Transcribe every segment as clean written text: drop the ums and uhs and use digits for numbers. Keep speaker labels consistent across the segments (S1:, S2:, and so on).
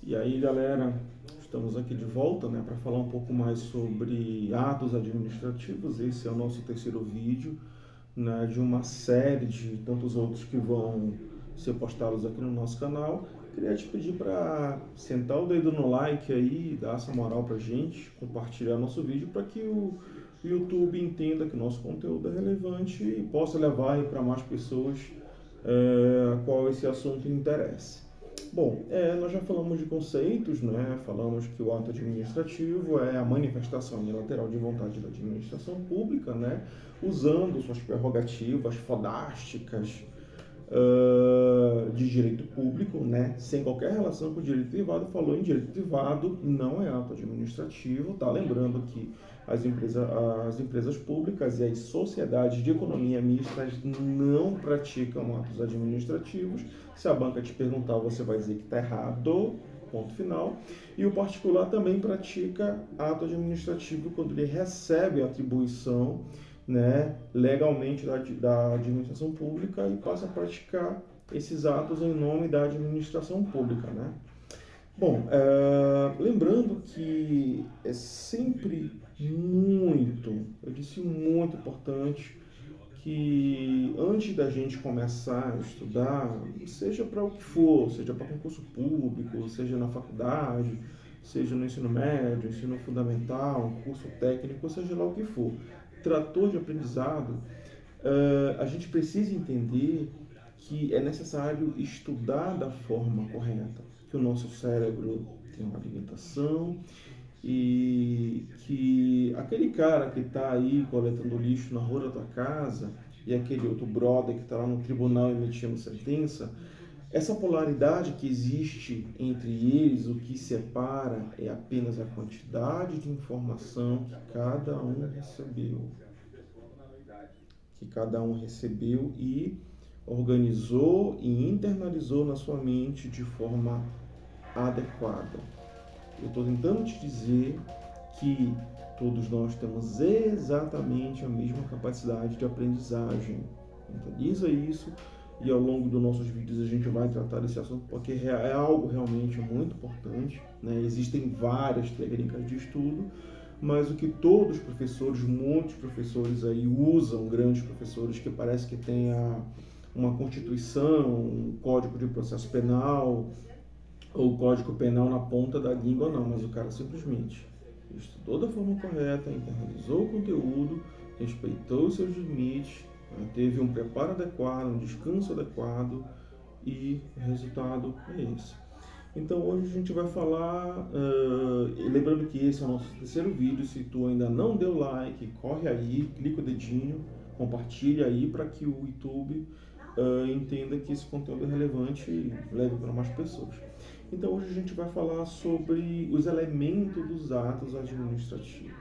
S1: E aí, galera, estamos aqui de volta, né, para falar um pouco mais sobre atos administrativos. Esse é o nosso terceiro vídeo, né, de uma série de tantos outros que vão ser postados aqui no nosso canal. Queria te pedir para sentar o dedo no like aí, dar essa moral pra gente, compartilhar nosso vídeo para que o YouTube entenda que o nosso conteúdo é relevante e possa levar para mais pessoas a qual esse assunto interessa. Bom, nós já falamos de conceitos, né? Falamos que o ato administrativo é a manifestação unilateral de vontade da administração pública, né? Usando suas prerrogativas fodásticas de direito público, né? Sem qualquer relação com o direito privado. Falou em direito privado, não é ato administrativo, tá? Lembrando que as empresas públicas e as sociedades de economia mistas não praticam atos administrativos. Se a banca te perguntar, você vai dizer que está errado, ponto final. E o particular também pratica ato administrativo quando ele recebe a atribuição, né, legalmente da administração pública e passa a praticar esses atos em nome da administração pública, né? Bom, lembrando que é sempre muito importante que antes da gente começar a estudar, seja para o que for, seja para concurso público, seja na faculdade, seja no ensino médio, ensino fundamental, curso técnico, seja lá o que for, trator de aprendizado, a gente precisa entender que é necessário estudar da forma correta, que o nosso cérebro tem uma alimentação e que aquele cara que está aí coletando lixo na rua da tua casa e aquele outro brother que está lá no tribunal emitindo sentença, essa polaridade que existe entre eles, o que separa é apenas a quantidade de informação que cada um recebeu e organizou e internalizou na sua mente de forma adequada. Eu estou tentando te dizer que todos nós temos exatamente a mesma capacidade de aprendizagem. Mentaliza isso e ao longo dos nossos vídeos a gente vai tratar desse assunto porque é algo realmente muito importante, né? Existem várias técnicas de estudo, mas o que todos os professores, muitos professores aí usam, grandes professores que parece que tem uma constituição, um código de processo penal, ou o código penal na ponta da língua, não, mas o cara simplesmente estudou da forma correta, internalizou o conteúdo, respeitou os seus limites, né, teve um preparo adequado, um descanso adequado e o resultado é esse. Então hoje a gente vai falar, lembrando que esse é o nosso terceiro vídeo, se tu ainda não deu like, corre aí, clica o dedinho, compartilha aí para que o YouTube entenda que esse conteúdo é relevante e leve para mais pessoas. Então hoje a gente vai falar sobre os elementos dos atos administrativos,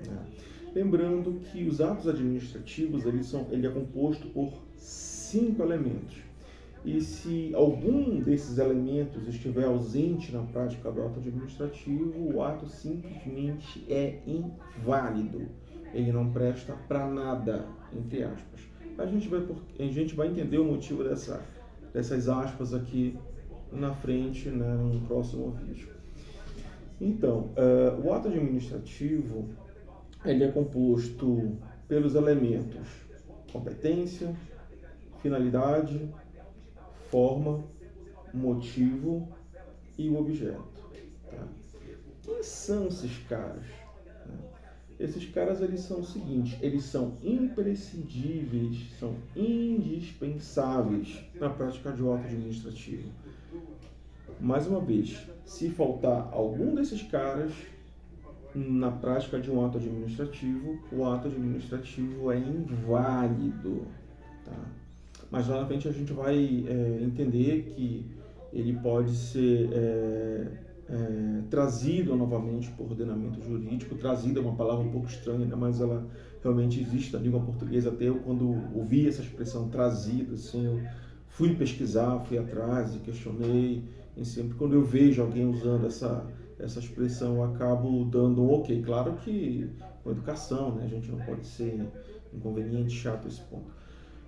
S1: né? Lembrando que os atos administrativos ele é composto por 5 elementos. E se algum desses elementos estiver ausente na prática do ato administrativo, o ato simplesmente é inválido. Ele não presta para nada, entre aspas. A gente vai entender o motivo dessas aspas aqui na frente, né, no próximo vídeo. Então, o ato administrativo ele é composto pelos elementos competência, finalidade, forma, motivo e o objeto. Tá? Quem são esses caras? Esses caras eles são o seguinte, eles são imprescindíveis, são indispensáveis na prática de um ato administrativo. Mais uma vez, se faltar algum desses caras na prática de um ato administrativo, o ato administrativo é inválido. Tá? Mas lá na frente a gente vai entender que ele pode ser trazido novamente por ordenamento jurídico. Trazido é uma palavra um pouco estranha, né? Mas ela realmente existe na língua portuguesa. Até eu, quando ouvi essa expressão trazido, assim, eu fui pesquisar, fui atrás e questionei. E sempre quando eu vejo alguém usando essa expressão, eu acabo dando um ok. Claro que com educação, né? A gente não pode ser inconveniente, chato esse ponto.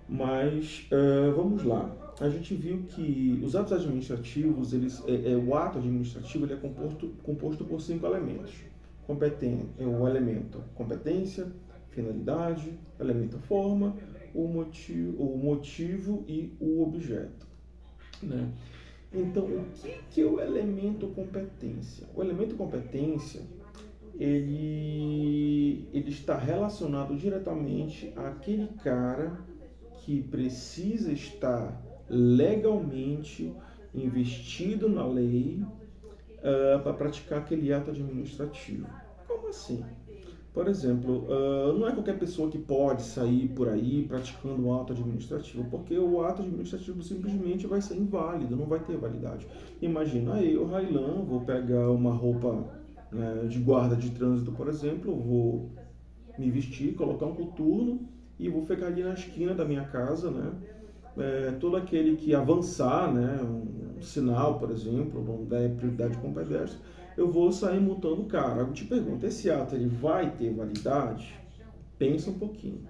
S1: Mas vamos lá. a gente viu que os atos administrativos, o ato administrativo ele é composto por 5 elementos. O elemento competência, finalidade, elemento forma, o motivo e o objeto, né? Então, o que é o elemento competência? O elemento competência, ele está relacionado diretamente àquele cara que precisa estar legalmente investido na lei para praticar aquele ato administrativo. Como assim? Por exemplo, não é qualquer pessoa que pode sair por aí praticando um ato administrativo, porque o ato administrativo simplesmente vai ser inválido, não vai ter validade. Imagina eu, Railan, vou pegar uma roupa, né, de guarda de trânsito, por exemplo, vou me vestir, colocar um coturno e vou ficar ali na esquina da minha casa, né? Todo aquele que avançar, né, um sinal, por exemplo, não der prioridade com o pedestre, eu vou sair multando o cara. Eu te pergunto, esse ato ele vai ter validade? Pensa um pouquinho.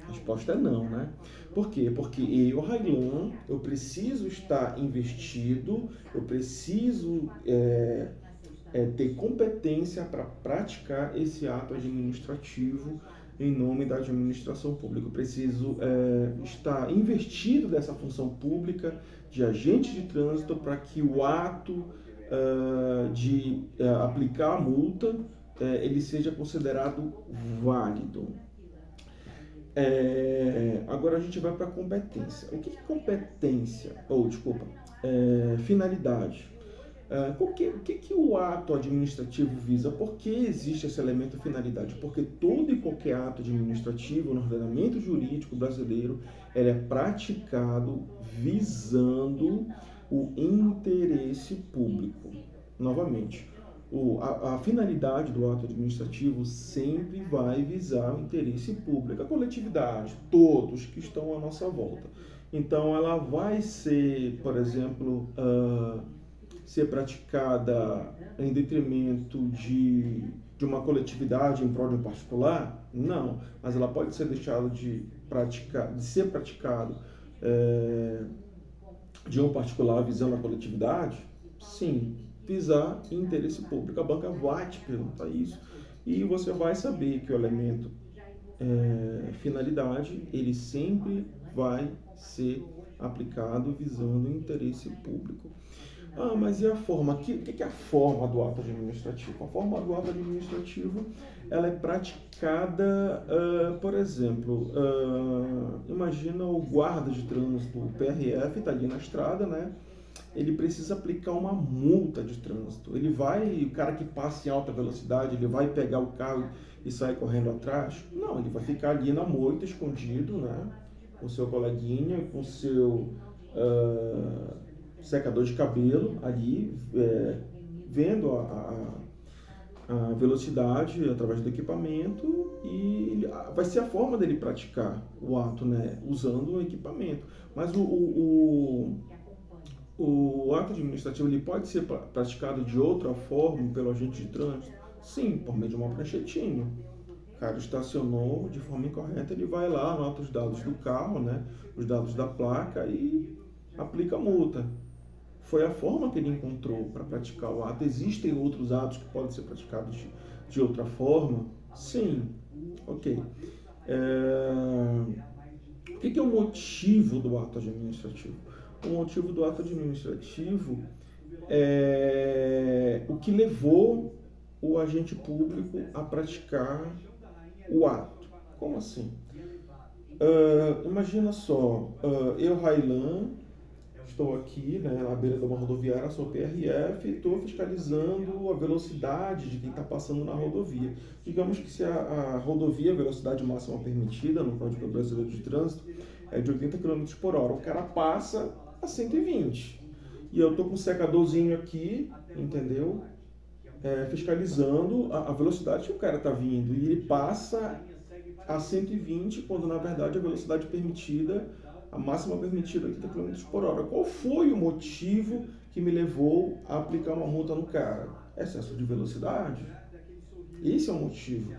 S1: A resposta é não, né? Por quê? Porque eu, Railan, eu preciso estar investido, eu preciso ter competência para praticar esse ato administrativo em nome da administração pública. Eu preciso estar investido dessa função pública de agente de trânsito para que o ato de aplicar a multa ele seja considerado válido. Agora a gente vai para a competência. O que é competência? Finalidade. O que o ato administrativo visa? Por que existe esse elemento finalidade? Porque todo e qualquer ato administrativo no ordenamento jurídico brasileiro ele é praticado visando o interesse público. Novamente, a finalidade do ato administrativo sempre vai visar o interesse público, a coletividade, todos que estão à nossa volta. Então, ela vai ser, por exemplo, ser praticada em detrimento de uma coletividade em prol de um particular? Não, mas ela pode ser deixada de ser praticado de um particular visando a coletividade? Sim, visar interesse público. A banca vai te perguntar isso e você vai saber que o elemento finalidade, ele sempre vai ser aplicado visando o interesse público. Mas e a forma? O que é a forma do ato administrativo? A forma do ato administrativo ela é praticada, por exemplo, imagina o guarda de trânsito, o PRF está ali na estrada, né? Ele precisa aplicar uma multa de trânsito. O cara que passa em alta velocidade, ele vai pegar o carro e sair correndo atrás? Não, ele vai ficar ali na moita, escondido, né? Com seu coleguinha, com seu secador de cabelo ali, vendo a velocidade através do equipamento e vai ser a forma dele praticar o ato, né? Usando o equipamento. Mas o ato administrativo ele pode ser praticado de outra forma pelo agente de trânsito? Sim, por meio de uma pranchetinha. O cara estacionou de forma incorreta, ele vai lá, anota os dados do carro, né, os dados da placa e aplica a multa. Foi a forma que ele encontrou para praticar o ato. Existem outros atos que podem ser praticados de outra forma? Sim. Ok. O que é o motivo do ato administrativo? O motivo do ato administrativo é o que levou o agente público a praticar o ato. Como assim? Imagina só, eu, Railan, estou aqui, né, na beira de uma rodoviária, sou PRF e estou fiscalizando a velocidade de quem está passando na rodovia. Digamos que se a rodovia, a velocidade máxima permitida no Código Brasileiro de Trânsito é de 80 km por hora, o cara passa a 120. E eu estou com um secadorzinho aqui, entendeu? Fiscalizando a velocidade que o cara está vindo. E ele passa a 120, quando na verdade a velocidade permitida, a máxima permitida é 80 km por hora. Qual foi o motivo que me levou a aplicar uma multa no cara? Excesso de velocidade? Esse é o motivo.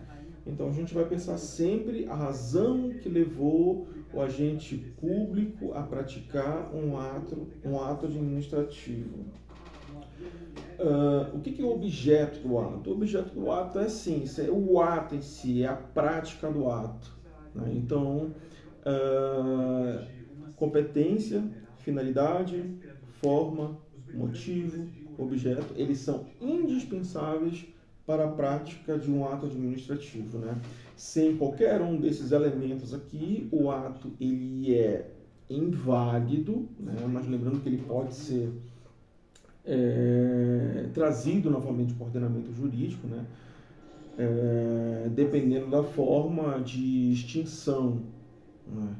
S1: Então a gente vai pensar sempre a razão que levou o agente público a praticar um ato administrativo. O que é o objeto do ato? O objeto do ato é sim, é o ato em si, é a prática do ato, né? Então, competência, finalidade, forma, motivo, objeto, eles são indispensáveis para a prática de um ato administrativo, né? Sem qualquer um desses elementos aqui, o ato ele é inválido, né? Mas lembrando que ele pode ser trazido novamente para o ordenamento jurídico, né? Dependendo da forma de extinção, né?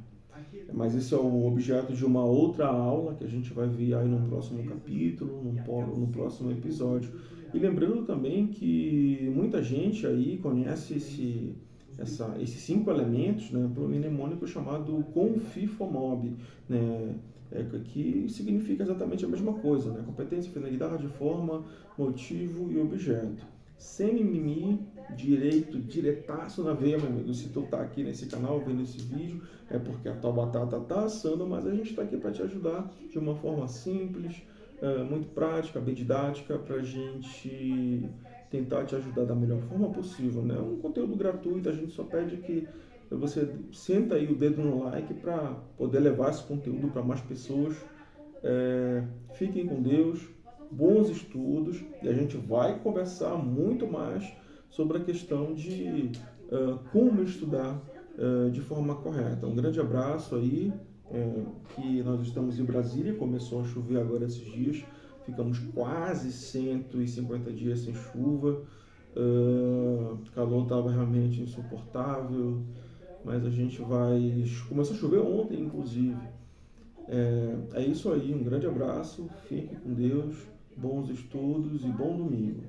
S1: Mas esse é o objeto de uma outra aula que a gente vai ver aí no próximo capítulo, no próximo episódio. E lembrando também que muita gente aí conhece esses 5 elementos, né, para o mnemônico chamado Confifomob, né, que significa exatamente a mesma coisa, né, competência, finalidade, forma, motivo e objeto. Sem mimimi, diretaço na veia, meu amigo. Se tu tá aqui nesse canal vendo esse vídeo, é porque a tua batata tá assando, mas a gente está aqui para te ajudar de uma forma simples, muito prática, bem didática, para a gente tentar te ajudar da melhor forma possível, né? Um conteúdo gratuito, a gente só pede que você senta aí o dedo no like para poder levar esse conteúdo para mais pessoas. Fiquem com Deus, bons estudos, e a gente vai conversar muito mais sobre a questão de como estudar de forma correta. Um grande abraço aí, que nós estamos em Brasília, começou a chover agora esses dias, ficamos quase 150 dias sem chuva, o calor estava realmente insuportável, mas a gente vai... Começou a chover ontem, inclusive. É isso aí, um grande abraço, fique com Deus, bons estudos e bom domingo.